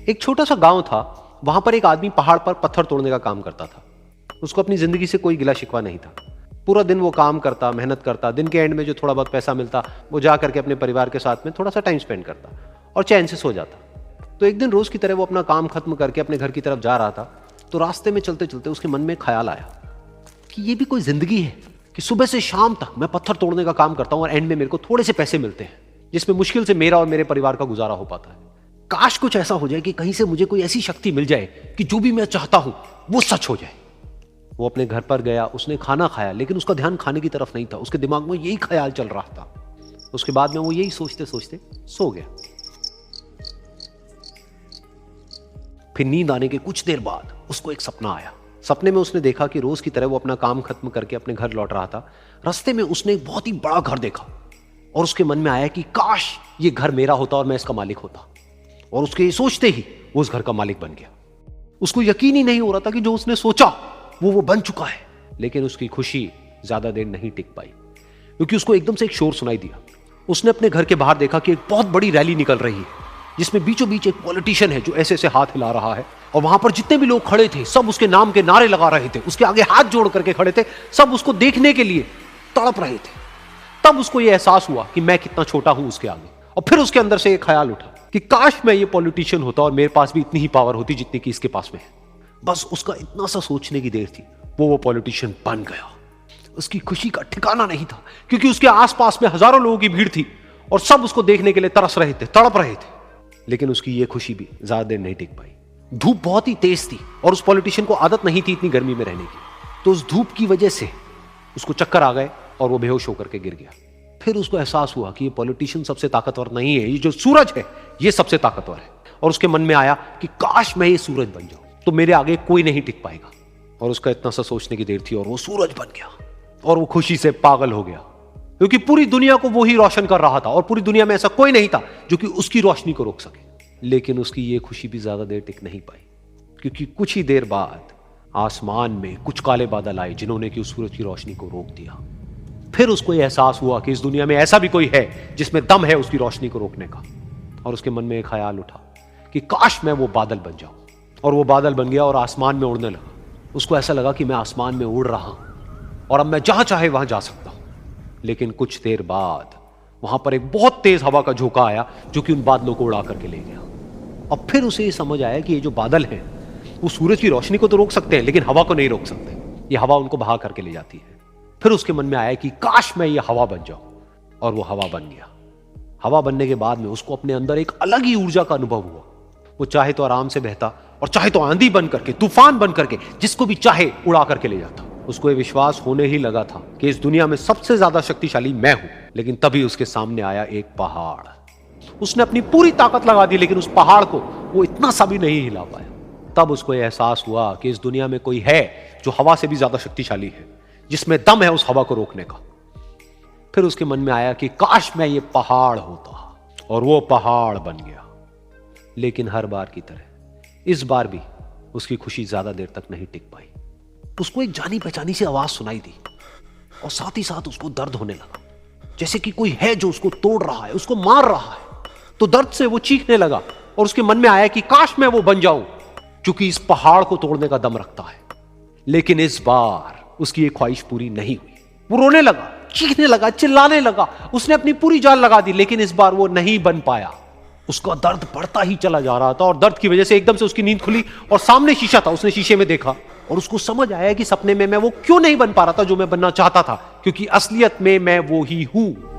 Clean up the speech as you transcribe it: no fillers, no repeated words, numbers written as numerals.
एक छोटा सा गांव था, वहां पर एक आदमी पहाड़ पर पत्थर तोड़ने का काम करता था। उसको अपनी जिंदगी से कोई गिला शिकवा नहीं था। पूरा दिन वो काम करता, मेहनत करता, दिन के एंड में जो थोड़ा बहुत पैसा मिलता वो जा करके अपने परिवार के साथ में थोड़ा सा टाइम स्पेंड करता और चैन से सो जाता। तो एक दिन रोज की तरह वो अपना काम खत्म करके अपने घर की तरफ जा रहा था, तो रास्ते में चलते चलते उसके मन में ख्याल आया कि ये भी कोई जिंदगी है कि सुबह से शाम तक मैं पत्थर तोड़ने का काम करता हूं और एंड में मेरे को थोड़े से पैसे मिलते हैं, जिसमें मुश्किल से मेरा और मेरे परिवार का गुजारा हो पाता है। काश कुछ ऐसा हो जाए कि कहीं से मुझे कोई ऐसी शक्ति मिल जाए कि जो भी मैं चाहता हूं वो सच हो जाए। वो अपने घर पर गया, उसने खाना खाया, लेकिन उसका ध्यान खाने की तरफ नहीं था। उसके दिमाग में यही ख्याल चल रहा था। उसके बाद में वो यही सोचते सोचते सो गया। फिर नींद आने के कुछ देर बाद उसको एक सपना आया। सपने में उसने देखा कि रोज की तरह वो अपना काम खत्म करके अपने घर लौट रहा था। रास्ते में उसने एक बहुत ही बड़ा घर देखा और उसके मन में आया कि काश ये घर मेरा होता और मैं इसका मालिक होता। और उसके ये सोचते ही वो उस घर का मालिक बन गया। उसको यकीन ही नहीं हो रहा था कि जो उसने सोचा वो बन चुका है। लेकिन उसकी खुशी ज्यादा देर नहीं टिक पाई, क्योंकि उसको एकदम से एक शोर सुनाई दिया। उसने अपने घर के बाहर देखा कि एक बहुत बड़ी रैली निकल रही है, जिसमें बीचों बीच एक पॉलिटिशियन है जो ऐसे ऐसे हाथ हिला रहा है। और वहां पर जितने भी लोग खड़े थे सब उसके नाम के नारे लगा रहे थे, उसके आगे हाथ जोड़ करके खड़े थे, सब उसको देखने के लिए तड़प रहे थे। तब उसको यह एहसास हुआ कि मैं कितना छोटा हूं उसके आगे। और फिर उसके अंदर से एक ख्याल उठा कि काश मैं ये पॉलिटिशियन होता और मेरे पास भी इतनी ही पावर होती जितनी कि इसके पास में है। बस उसका इतना सा सोचने की देर थी, वो पॉलिटिशियन बन गया। उसकी खुशी का ठिकाना नहीं था, क्योंकि उसके आसपास में हजारों लोगों की भीड़ थी और सब उसको देखने के लिए तरस रहे थे, तड़प रहे थे। लेकिन उसकी ये खुशी भी ज्यादा देर नहीं टिक पाई। धूप बहुत ही तेज थी और उस पॉलिटिशियन को आदत नहीं थी इतनी गर्मी में रहने की। तो उस धूप की वजह से उसको चक्कर आ गए और वो बेहोश होकर के गिर गया। फिर उसको एहसास हुआ कि ये पॉलिटिशियन सबसे ताकतवर नहीं है, ये जो सूरज है ये सबसे ताकतवर है। और उसके मन में आया कि काश मैं ये सूरज बन जाऊं तो मेरे आगे कोई नहीं टिक पाएगा। और उसका इतना सा सोचने की देर थी और वो सूरज बन गया। और वो खुशी से पागल हो गया, क्योंकि पूरी दुनिया को वो ही रोशन कर रहा था और पूरी दुनिया में ऐसा कोई नहीं था जो कि उसकी रोशनी को रोक सके। लेकिन उसकी ये खुशी भी ज्यादा देर टिक नहीं पाई, क्योंकि कुछ ही देर बाद आसमान में कुछ काले बादल आए जिन्होंने कि उस सूरज की रोशनी को रोक दिया। फिर उसको यह एहसास हुआ कि इस दुनिया में ऐसा भी कोई है जिसमें दम है उसकी रोशनी को रोकने का। और उसके मन में एक ख्याल उठा कि काश मैं वो बादल बन जाऊं। और वो बादल बन गया और आसमान में उड़ने लगा। उसको ऐसा लगा कि मैं आसमान में उड़ रहा हूं और अब मैं जहां चाहे वहां जा सकता हूं। लेकिन कुछ देर बाद वहां पर एक बहुत तेज हवा का झोंका आया जो कि उन बादलों को उड़ा करके ले गया। और फिर उसे ये समझ आया कि ये जो बादल हैं वो सूरज की रोशनी को तो रोक सकते हैं, लेकिन हवा को नहीं रोक सकते। ये हवा उनको बहा करके ले जाती है। फिर उसके मन में आया कि काश मैं ये हवा बन जाऊं। और वो हवा बन गया। हवा बनने के बाद में उसको अपने अंदर एक अलग ही ऊर्जा का अनुभव हुआ। वो चाहे तो आराम से बहता और चाहे तो आंधी बन करके, तूफान बन करके, जिसको भी चाहे उड़ा करके ले जाता। उसको ये विश्वास होने ही लगा था कि इस दुनिया में सबसे ज्यादा शक्तिशाली मैं हूं। लेकिन तभी उसके सामने आया एक पहाड़। उसने अपनी पूरी ताकत लगा दी, लेकिन उस पहाड़ को वो इतना सा भी नहीं हिला पाया। तब उसको यह एहसास हुआ कि इस दुनिया में कोई है जो हवा से भी ज्यादा शक्तिशाली है, जिसमें दम है उस हवा को रोकने का। फिर उसके मन में आया कि काश मैं ये पहाड़ होता। और वो पहाड़ बन गया। लेकिन हर बार की तरह इस बार भी उसकी खुशी ज्यादा देर तक नहीं टिक पाई। उसको एक जानी पहचानी सी आवाज सुनाई दी और साथ ही साथ उसको दर्द होने लगा, जैसे कि कोई है जो उसको तोड़ रहा है, उसको मार रहा है। तो दर्द से वो चीखने लगा और उसके मन में आया कि काश मैं वो बन जाऊं क्योंकि इस पहाड़ को तोड़ने का दम रखता है। लेकिन इस बार उसकी ये ख्वाहिश पूरी नहीं हुई। वो रोने लगा, चीखने लगा, चिल्लाने लगा। उसने अपनी पूरी जान लगा दी, लेकिन इस बार वो नहीं बन पाया। उसका दर्द बढ़ता ही चला जा रहा था और दर्द की वजह से एकदम से उसकी नींद खुली और सामने शीशा था। उसने शीशे में देखा और उसको समझ आया कि सपने में मैं वो क्यों नहीं बन पा रहा था जो मैं बनना चाहता था, क्योंकि असलियत में मैं वो ही हूं।